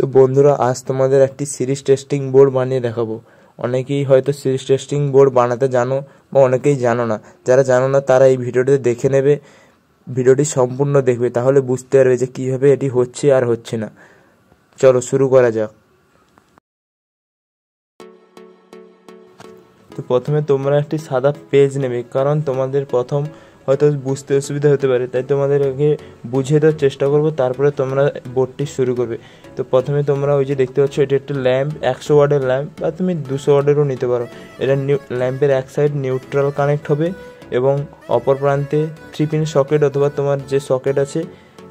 তো বন্ধুরা, আজ তোমাদের একটি সিরিজ টেস্টিং বোর্ড বানিয়ে দেখাবো। অনেকেই হয়তো সিরিজ টেস্টিং বোর্ড বানাতে জানো বা অনেকেই জানো না। যারা জানো না তারা এই ভিডিওটি দেখে নেবে, ভিডিওটি সম্পূর্ণ দেখবে, তাহলে বুঝতে পারবে যে কীভাবে এটি হচ্ছে আর হচ্ছে না। চলো শুরু করা যাক। তো প্রথমে তোমরা একটি সাদা পেজ নেবে, কারণ তোমাদের প্রথম হয়তো বুঝতে অসুবিধা হতে পারে, তাই তোমাদেরকে বুঝিয়ে দেওয়ার চেষ্টা করবো, তারপরে তোমরা বোর্ডটি শুরু করবে। তো প্রথমে তোমরা ওই যে দেখতে পাচ্ছ, এটি একটা ল্যাম্প, 100 ওয়াটের ল্যাম্প, বা তুমি 200 ওয়াটেরও নিতে পারো। এটা ল্যাম্পের এক সাইড নিউট্রাল কানেক্ট হবে এবং অপর প্রান্তে 3 পিন সকেট অথবা তোমার যে সকেট আছে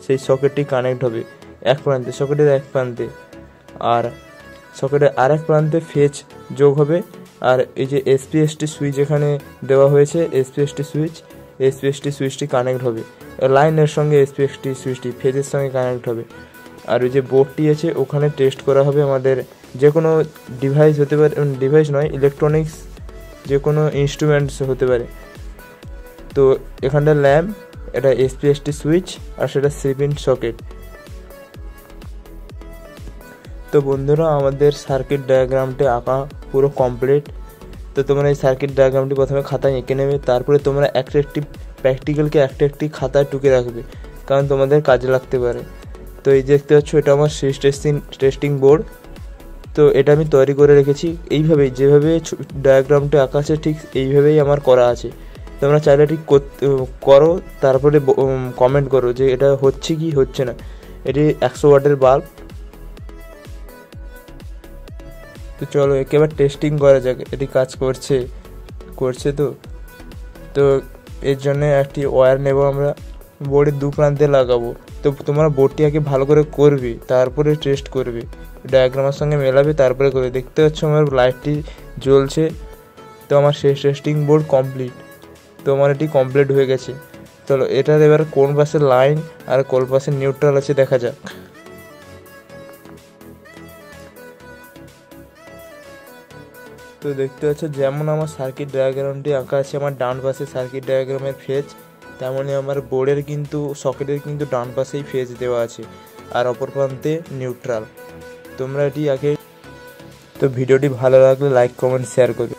সেই সকেটটি কানেক্ট হবে এক প্রান্তে, সকেটের এক প্রান্তে, আর সকেটের আরেক প্রান্তে ফেজ যোগ হবে। আর এই যে এসপিএসটি সুইচ এখানে দেওয়া হয়েছে, এসপিএসটি সুইচটি কানেক্ট হবে লাইনের সঙ্গে, এসপিএসটি সুইচটি ফেজের সঙ্গে কানেক্ট হবে। আর ওই যে বোর্ডটি আছে ওখানে টেস্ট করা হবে আমাদের যে কোনো ডিভাইস হতে পারে, ডিভাইস নয়, ইলেকট্রনিক্স যে কোনো ইনস্ট্রুমেন্টস হতে পারে। তো এখানটা ল্যাম্প, এটা এসপিএসটি সুইচ, আর সেটা 3 পিন সকেট। তো বন্ধুরা, আমাদের সার্কিট ডায়াগ্রামটি আঁকা পুরো কমপ্লিট। তো তোমরা এই সার্কিট ডায়াগ্রামটি প্রথমে খাতায় এঁকে নেবে, তারপরে তোমরা একটি প্র্যাকটিক্যালকে একটি খাতায় টুকে রাখবে, কারণ তোমাদের কাজে লাগতে পারে। তো এই দেখতে পাচ্ছ, এটা আমার সিরিজ টেস্টিং বোর্ড। তো এটা আমি তৈরি করে রেখেছি এইভাবেই, যেভাবে ডায়াগ্রামটা আঁকা আছে ঠিক এইভাবেই আমার করা আছে। তোমরা চাইলে ঠিক করো, তারপরে কমেন্ট করো যে এটা হচ্ছে কি হচ্ছে না। এটি 100 ওয়াটের বাল্ব। তো চলো একেবারে টেস্টিং করা যাক, এটি কাজ করছে তো এর জন্য একটি ওয়্যার নেব, আমরা বোর্ডের 2 প্রান্তে লাগাবো। তো তোমরা বোর্ডটি আগে ভালো করে করবে, তারপরে টেস্ট করবে, ডায়াগ্রামের সঙ্গে মেলাবে, তারপরে করবে। দেখতে পাচ্ছ আমার লাইটটি জ্বলছে। তো আমার শেষ টেস্টিং বোর্ড কমপ্লিট। তো আমার এটি কমপ্লিট হয়ে গেছে। চলো এটার এবার কোন পাশে লাইন আর কোন পাশে নিউট্রাল আছে দেখা যাক। তো দেখতে পাচ্ছ, যেমন আমার সার্কিট ডায়াগ্রামটি আঁকা আছে আমার ডান পাশে সার্কিট ডায়াগ্রামের ফেজ, তেমনই আমার বোর্ডের কিন্তু সকেটের কিন্তু ডান পাশেই ফেজ দেওয়া আছে, আর অপর প্রান্তে নিউট্রাল। তোমরা এটি আগে। তো ভিডিওটি ভালো লাগলে লাইক, কমেন্ট, শেয়ার করবে।